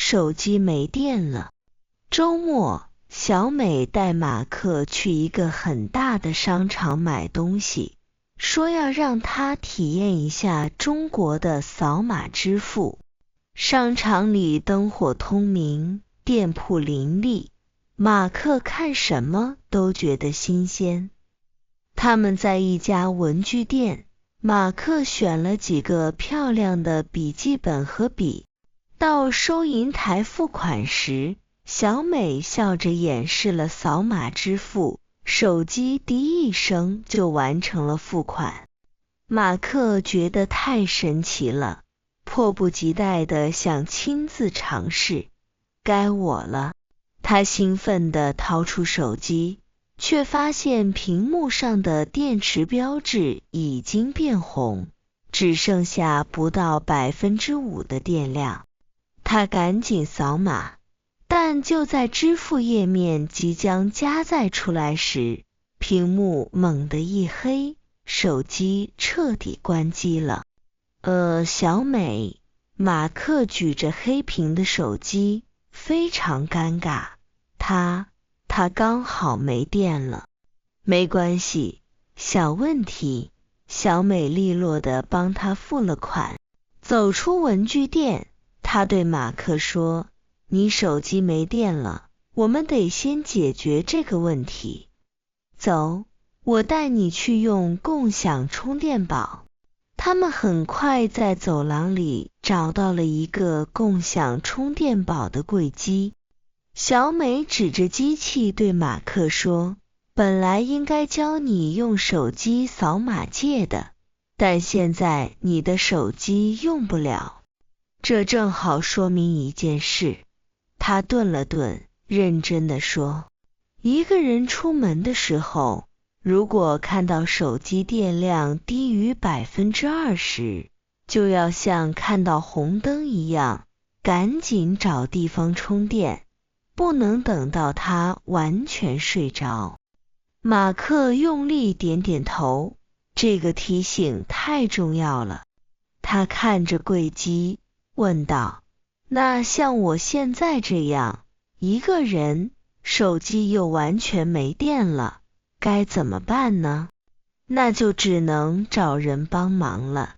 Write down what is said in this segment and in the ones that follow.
手机没电了。周末，小美带马克去一个很大的商场买东西，说要让他体验一下中国的扫码支付。商场里灯火通明，店铺林立，马克看什么都觉得新鲜。他们在一家文具店，马克选了几个漂亮的笔记本和笔。到收银台付款时，小美笑着演示了扫码支付，手机滴一声就完成了付款。马克觉得太神奇了，迫不及待地想亲自尝试。该我了，他兴奋地掏出手机，却发现屏幕上的电池标志已经变红，只剩下不到5%的电量。他赶紧扫码，但就在支付页面即将加载出来时，屏幕猛地一黑，手机彻底关机了。小美，马克举着黑屏的手机，非常尴尬。他刚好没电了。没关系，小问题。小美利落地帮他付了款。走出文具店，他对马克说：“你手机没电了，我们得先解决这个问题。走，我带你去用共享充电宝。”他们很快在走廊里找到了一个共享充电宝的柜机。小美指着机器对马克说：“本来应该教你用手机扫码借的，但现在你的手机用不了。这正好说明一件事。”他顿了顿，认真地说：“一个人出门的时候，如果看到手机电量低于20%，就要像看到红灯一样，赶紧找地方充电，不能等到他完全睡着。”马克用力点点头，这个提醒太重要了。他看着柜机，问道：“那像我现在这样，一个人，手机又完全没电了，该怎么办呢？”“那就只能找人帮忙了。”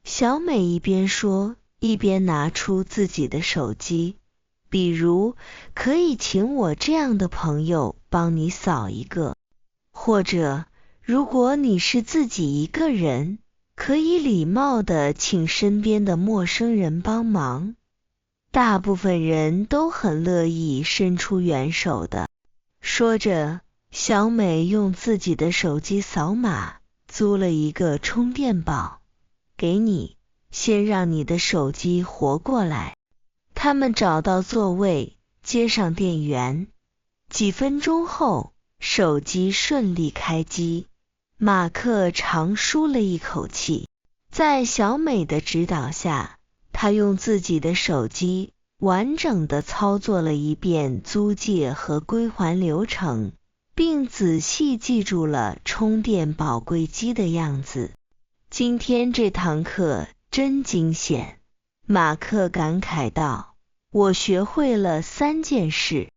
小美一边说，一边拿出自己的手机。比如，可以请我这样的朋友帮你扫一个，或者，如果你是自己一个人，可以礼貌地请身边的陌生人帮忙。大部分人都很乐意伸出援手的。说着，小美用自己的手机扫码，租了一个充电宝。给你，先让你的手机活过来。他们找到座位，接上电源。几分钟后，手机顺利开机。马克长舒了一口气。在小美的指导下，他用自己的手机完整地操作了一遍租借和归还流程，并仔细记住了充电宝柜机的样子。今天这堂课真惊险，马克感慨道。我学会了3件事。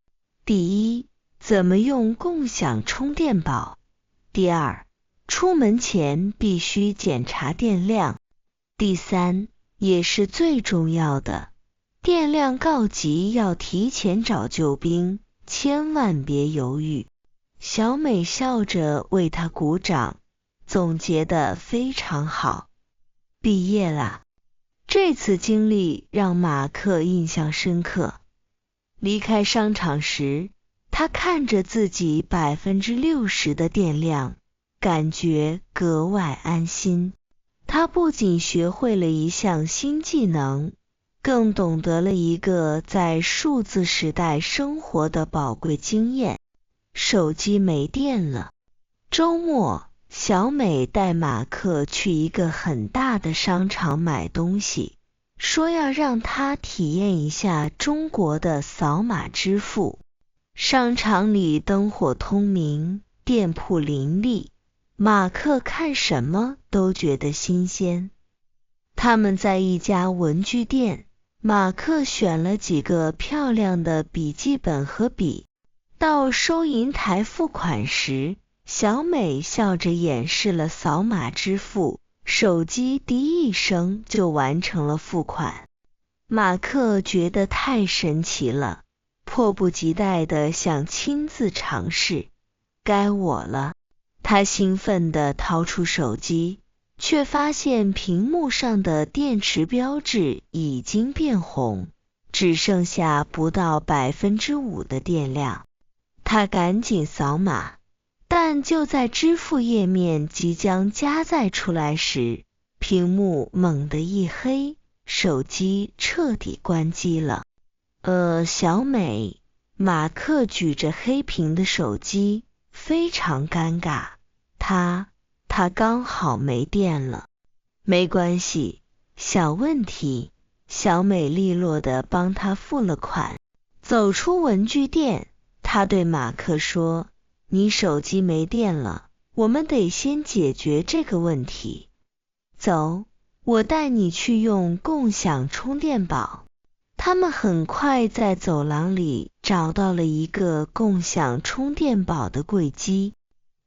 第一，怎么用共享充电宝。第二，出门前必须检查电量。第三，也是最重要的，电量告急要提前找救兵，千万别犹豫。小美笑着为他鼓掌，总结得非常好。毕业啦。这次经历让马克印象深刻。离开商场时，他看着自己60%的电量，感觉格外安心。他不仅学会了一项新技能，更懂得了一个在数字时代生活的宝贵经验。手机没电了。周末，小美带马克去一个很大的商场买东西，说要让他体验一下中国的扫码支付。商场里灯火通明，店铺林立，马克看什么都觉得新鲜。他们在一家文具店，马克选了几个漂亮的笔记本和笔。到收银台付款时，小美笑着演示了扫码支付，手机滴一声就完成了付款。马克觉得太神奇了，迫不及待地想亲自尝试。该我了，他兴奋地掏出手机，却发现屏幕上的电池标志已经变红，只剩下不到5%的电量。他赶紧扫码，但就在支付页面即将加载出来时，屏幕猛地一黑，手机彻底关机了。小美，马克举着黑屏的手机，非常尴尬。他刚好没电了。没关系，小问题。小美利落地帮他付了款。走出文具店，他对马克说：“你手机没电了，我们得先解决这个问题。走，我带你去用共享充电宝。”他们很快在走廊里找到了一个共享充电宝的柜机。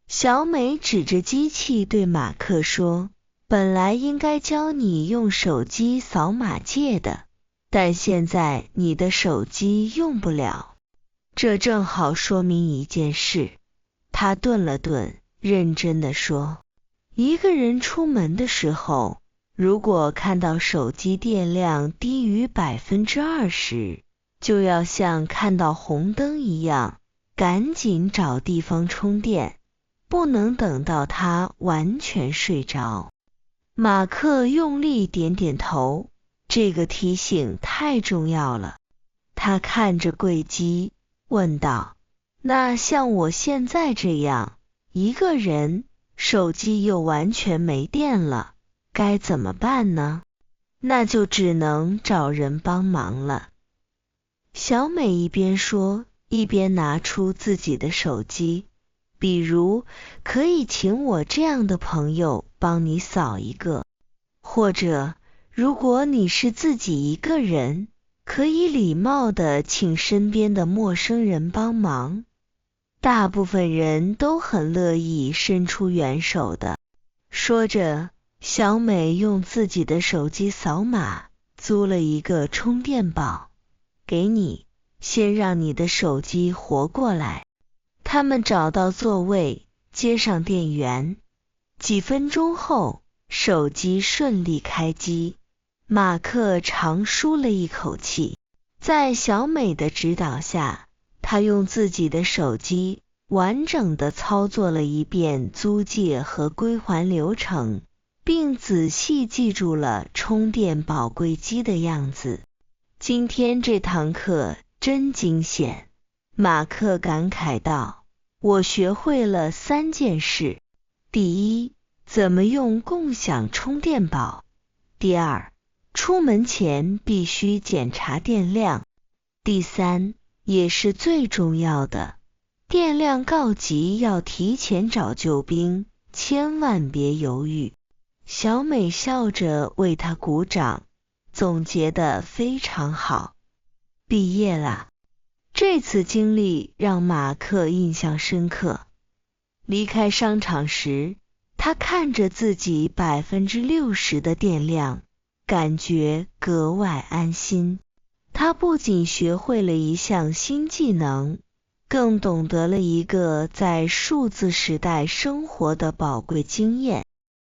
小美指着机器对马克说：“本来应该教你用手机扫码借的，但现在你的手机用不了。这正好说明一件事。”他顿了顿，认真地说：“一个人出门的时候，如果看到手机电量低于20%，就要像看到红灯一样，赶紧找地方充电，不能等到它完全睡着。”马克用力点点头，这个提醒太重要了。他看着柜机，问道：“那像我现在这样，一个人，手机又完全没电了，该怎么办呢？”“那就只能找人帮忙了。”小美一边说，一边拿出自己的手机。比如，可以请我这样的朋友帮你扫一个，或者如果你是自己一个人，可以礼貌地请身边的陌生人帮忙。大部分人都很乐意伸出援手的。说着，小美用自己的手机扫码，租了一个充电宝。给你，先让你的手机活过来。他们找到座位，接上电源。几分钟后，手机顺利开机。马克长舒了一口气。在小美的指导下，他用自己的手机完整地操作了一遍租借和归还流程，并仔细记住了充电宝柜机的样子。今天这堂课真惊险，马克感慨道。我学会了3件事。第一，怎么用共享充电宝。第二，出门前必须检查电量。第三，也是最重要的，电量告急要提前找救兵，千万别犹豫。小美笑着为他鼓掌，总结得非常好。毕业啦。这次经历让马克印象深刻。离开商场时，他看着自己60%的电量，感觉格外安心。他不仅学会了一项新技能，更懂得了一个在数字时代生活的宝贵经验。